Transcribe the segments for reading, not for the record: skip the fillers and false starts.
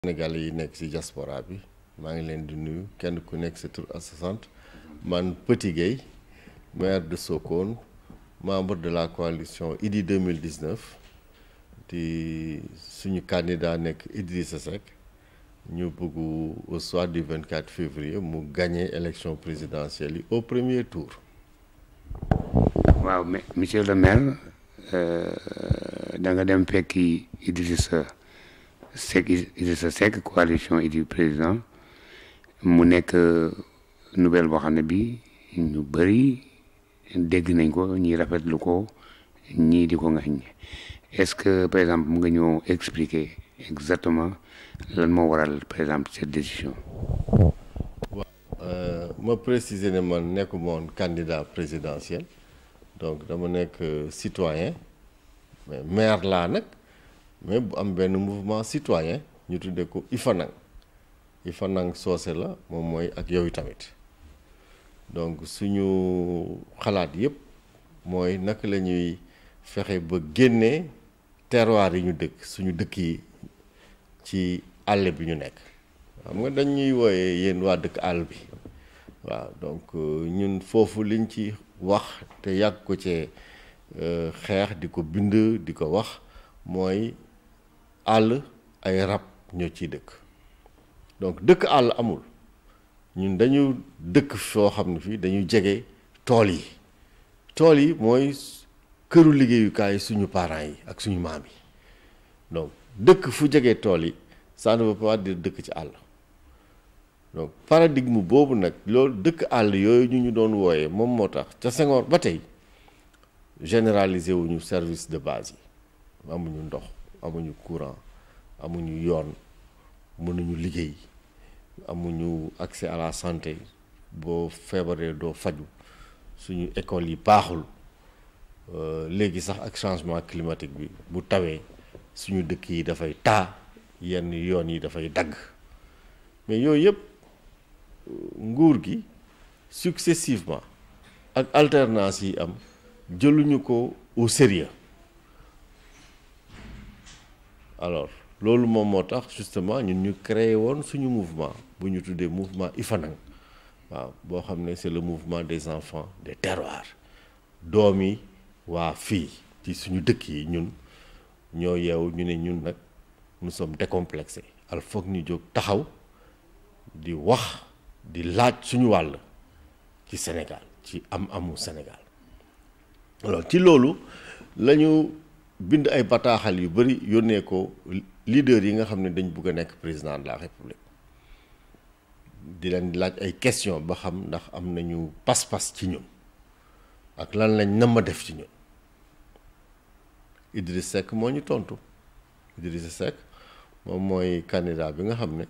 Sénégalais yi nekk ci diaspora bi maa ngi leen di nuyu kenn ku nekk sa tur ak sa sant man Petit Gueye maire de Sokone membre de la coalition Idy 2019 di suñu candidat nekk Idrissa Seck ñu bëgg au soir du 24 février mu gagner élection présidentielle yi au premier tour. waaw mais monsieur le maire da nga dem fekki Idrissa Seck coalition Idy président mu nekk nouvelle boo xam ne bi ñu bëri dégg nañ ko ñii rafetlu ko ñii di ko ngañ est-ce que par exemple mu nga ñëw expliquer exactement lan moo waral par exemple cette décision. waaw ma préciser ne man nekkuma woon candidat présidentiel donc dama nekk citoyen mais maire laa nag. mais bu am benn mouvement citoyen ñu tuddee ko Ifanang soose la moom mooy ak yow tamit donc suñu xalaat yépp mooy naka la ñuy fexe ba génnee terroir yi ñu dëkk suñu dëkk yi ci àll bi ñu nekk xam nga dañuy wooyee yéen waa dëkk àll bi waaw donc ñun foofu liñ ci wax te yàgg ko ci xeex di ko bind di ko wax mooy àll ay rab ñoo ciy dëkk donc dëkk àll amul ñun dañu dëkk foo xam ne fii dañu jege tool yi mooy këru liggéeyukaay suñu parents yi ak suñu maam yi donc dëkk fu jege tool yi ça ne veut pas dire dëkk ci àll donc paradigme boobu nag loolu dëkk àll yooyu ñu doon wooyee moom moo tax ca Senghor ba tey généraliser wuñu service de base yi amuñu ndox amuñu courant amuñu yoon mënuñu liggéey amuñu accès à la santé boo feebaree doo faju suñu école yi baaxul léegi sax ak changement climatique bi bu tawee suñu dëkk yi dafay taa yenn yoon yi dafay dagg mais yooyu yëpp nguur gi successivement ak alternance yi am jëluñu ko au sérieux alors loolu moom moo tax justement ñun ñu créé woon suñu mouvement bu ñu tuddee mouvement Ifanang waaw boo xam ne c'est le mouvement des enfants des terroirs doomi waa fii ci suñu dëkk yi ñun ñoo yeewu ñu ne ñun nag nous sommes décomplexés al foog ñu jóg taxaw di wax di laaj suñu wàll ci Sénégal ci amu Sénégal alors ci loolu lañu bind ay bataaxal yu bëri yónnee ko leader yi nga xam ne dañ bëgg a nekk président de la république di leen laaj ay question ba xam ndax am nañu pas-pas ci ñun ak lan lañ nama def ci ñun Idrissa Seck moo ñu tontu Idrissa Seck moom mooy candidat bi nga xam ne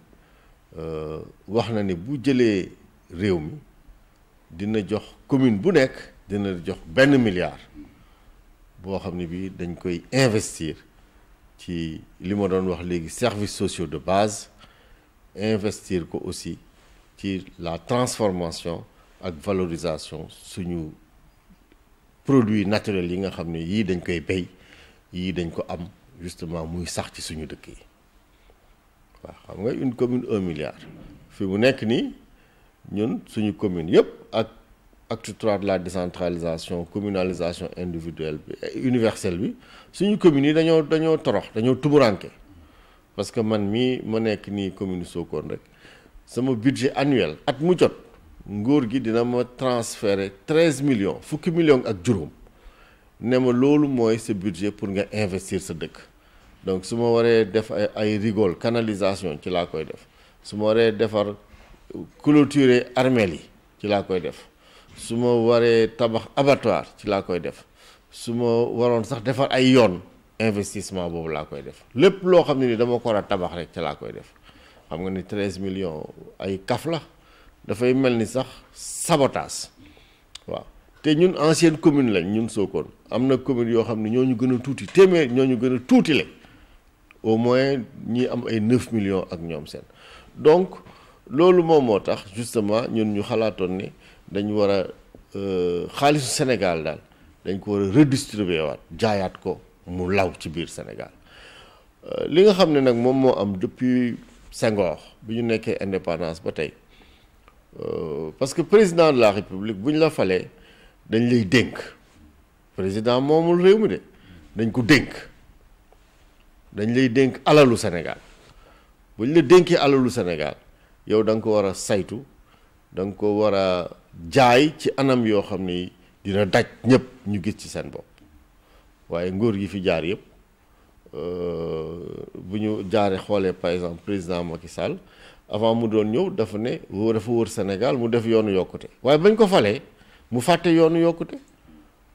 wax na ni bu jëlee réew mi dina jox commune bu nekk dina jox $1 milliard boo xam ne bii dañ koy investir ci li ma doon wax léegi services sociaux de base investir ko aussi ci la transformation ak valorisation suñu produits naturels yi nga xam ne yii dañ koy béy yii dañ ko am justement muy sax ci suñu dëkk yi waaw xam nga une commune 1 milliard fi mu nekk nii ñun suñu commune yëpp ak acte 3 de la décentralisation communalisation individuelle bi universelle bi suñu communes yi dañoo torox dañoo tumuranke parce que man mii ma nekk nii commune Sokone rek sama budget annuel at mu jot nguur gi dina ma transférer 13 millions fukki millions ak juróom ne ma loolu mooy sa budget pour nga investir sa dëkk donc su ma waree def ay rigole canalisation ci laa koy def su ma waree defar clôturer armeel yi ci laa koy def su ma waree tabax abattoir ci laa koy def su ma waroon sax defar ay yoon investissement boobu laa koy def lépp loo xam ne ni dama ko war a tabax rek ci laa koy def xam nga ni 13 millions ay kaf la dafay mel ni sax sabotage waaw te ñun ancienne commune lañ ñun Sokone am na commune yoo xam ne ñoo ñu gën a tuuti téeméer ñoo ñu gën a tuuti le au moins ñi am ay 9 millions ak ñoom seen donc loolu moom moo tax justement ñun ñu xalaatoon ne dañu war a xaalisu Sénégal daal dañ ko war a redistribuer waat jaayaat ko mu law ci biir Sénégal li nga xam ne nag moom moo am depuis Senghor bi ñu nekkee indépendance ba tey parce que président de la république bu ñu la falee dañ lay dénk président moomul réew mi de dañ ko dénk dañ lay dénk alalu Sénégal bu ñu la dénkee alalu Sénégal yow da nga ko war a saytu da nga ko war a jaay ci anam yoo xam ni dina daj ñëpp ñu gis ci seen bopp waaye nguur gi fi jaar yëpp bu ñu jaaree xoolee par exemple président Macky Sall avant mu doon ñëw dafa ne dafa wër Sénégal mu def yoonu yokkute waaye bañ ko falee mu fàtte yoonu yokkute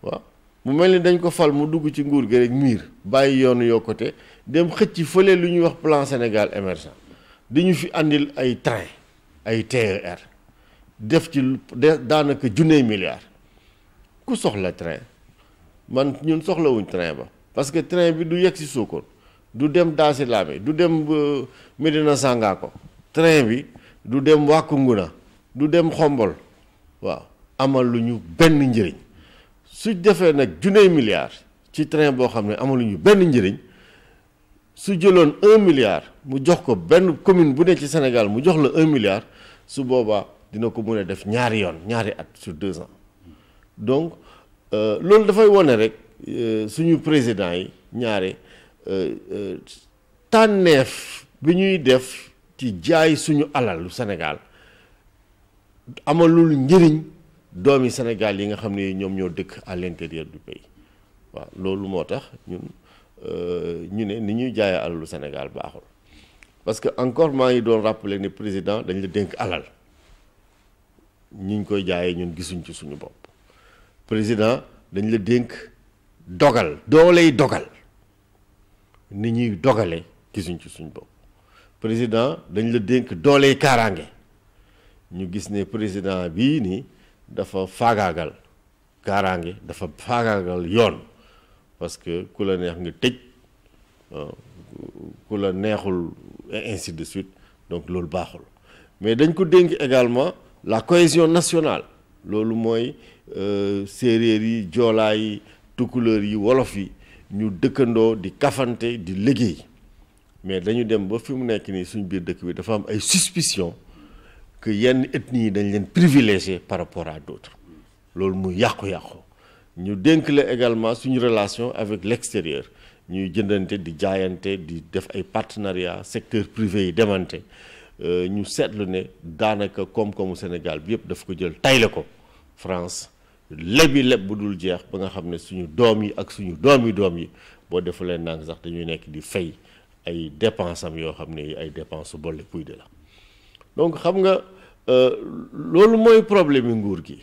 waaw mu mel ni dañ ko fal mu dugg ci nguur gi rek miir bàyyi yoonu yokkute dem xëcc fële lu ñuy wax plan Sénégal émergent di ñu fi andil ay train ay TER def ci daanaka junney milliards ku soxla train man ñun soxlawuñ train ba parce que train bi du yegg si Sokone du dem Daasi Lame du dem Medina Sangako train bi du dem Waku Nguna du dem Xombol waaw amal lu ñu benn njëriñ su defee nag junney milliards ci train boo xam ne amaluñu benn njëriñ su jëloon 1 milliard mu jox ko benn commune bu ne ci Sénégal mu jox la 1 milliard su boobaa dina ko mën a def ñaari yoon ñaari at sur 2 ans donc loolu dafay wone rek suñu président yi ñaare tànneef bi ñuy def ci jaay suñu alalu Sénégal amalul njëriñ doomi Sénégal yi nga xam ne ñoom ñoo dëkk à l'intérieur du pays waaw loolu moo tax ñun ñu ne ni ñuy jaayee alalu Sénégal baaxul parce que encore maa ngi doon rappeler ne président dañ la dénk alal ñi ñu koy jaayee ñun gisuñ ci suñu bopp président dañ la dénk dogal dooley dogal ni ñuy dogale gisuñ ci suñu bopp président dañ la dénk dooley kaaraange ñu gis ne président bii nii dafa faagaagal kaaraange dafa faagaagal yoon parce que ku la neex nga tëj ku la neexul et ainsi de suite donc loolu baaxul mais dañ ko dénk également la cohésion nationale loolu mooy séeréer yi joolaa yi tukulóor yi wolof yi ñu dëkkandoo di kafante di liggéey mais dañu dem ba fi mu nekk nii suñ biir dëkk bi dafa am ay suspicion que yenn ethnies yi dañ leen privilégié par rapport à d'autres loolu muy yàqu-yàqu ñu dénk la également suñu relation avec l'extérieur ñuy jëndante di jaayante di def ay partenariat secteur privé yi demante ñu seetlu ne daanaka koom-koomu Sénégal bi yëpp daf ko jël tayle ko France lebi leb bu dul jeex ba nga xam ne suñu doom yi ak suñu doom yi boo defulee nang sax dañuy nekk di fay ay dépenses am yoo xam ne ay dépenses su boole puy de la donc xam nga loolu mooy problème yi nguur gi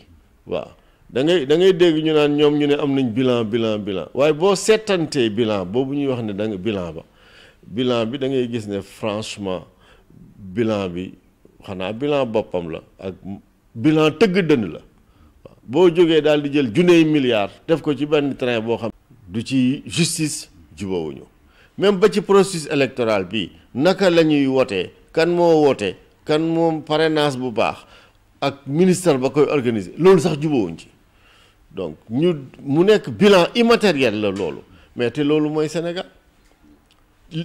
waaw da ngay dégg ñu naan ñoom ñu ne am nañ bilan waaye boo seetantee bilan boobu ñuy wax ne da nga bilan bi da ngay gis ne franchement bilan bi xanaa bilan boppam la ak bilan tëgg dënn la waaw boo jógee daal di jël junney milliards def ko ci benn train boo xam du ci justice jubawuñu même ba ci processus électoral bi naka la ñuy wootee kan moo woote kan moom parrainage bu baax ak ministère ba koy organiser loolu sax jubawuñ ci donc mu nekk bilan immatériel la loolu mais te loolu mooy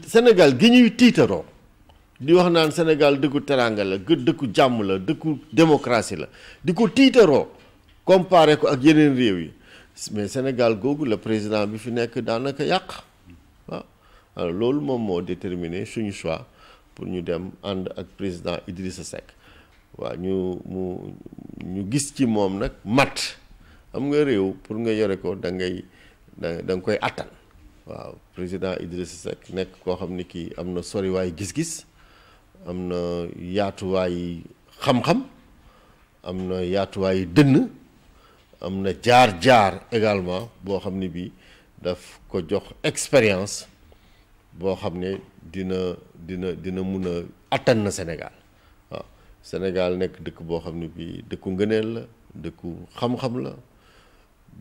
Sénégal gi ñuy tiitaroo di wax naan Sénégal dëkku teranga la dëkku jàmm la dëkku démocratie la di ko tiitaroo comparé ko ak yeneen réew yi mais Sénégal googu la président bi fi nekk daanaka yàq waaw alors loolu moom moo déterminé suñu choix pour ñu dem ànd ak président Idrissa Seck waaw ñu gis ci moom nag mat am nga réew pour nga yore ko da nga koy attan waaw président Idrissa Seck nekk koo xam ni kii am na soriwaay gis-gis am na yaatuwaay xam-xam am na yaatuwaay dënn am na jaar-jaar également boo xam ni bii daf ko jox expérience boo xam ne dina mun a attan na Sénégal waaw Sénégal nekk dëkk boo xam ne bii dëkku ngëneel la dëkku xam-xam la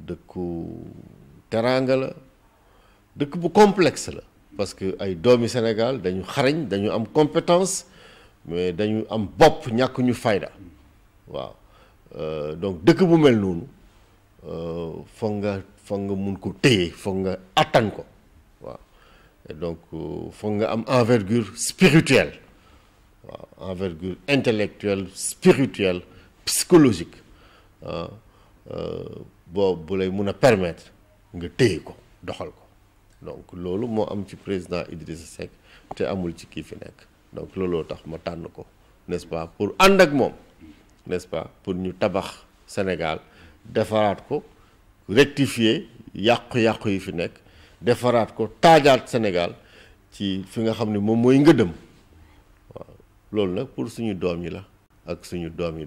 dëkku teraanga la dëkk bu complexe la parce que ay doomi Sénégal dañu xarañ dañu am compétence mais dañu am bopp ñàkk ñu fayda waaw donc dëkk bu mel noonu foog nga mun ko téye foog nga attan ko waaw et donc foog nga am envergure spirituelle envergure intellectuelle spirituelle psychologique bu lay mun a permettre nga téye ko doxal ko donc loolu moo am ci président Idrissa Seck te amul ci kii fi nekk donc looloo tax ma tànn ko n'est-ce pas pour ànd ak moom n'est-ce pas pour ñu tabax Sénégal defaraat ko rectifier yàqu-yàqu yi fi nekk defaraat ko taajaat Sénégal ci fi nga xam ne moom mooy ngëdëm waaw loolu nag pour suñu doom yi la ak suñu doom yi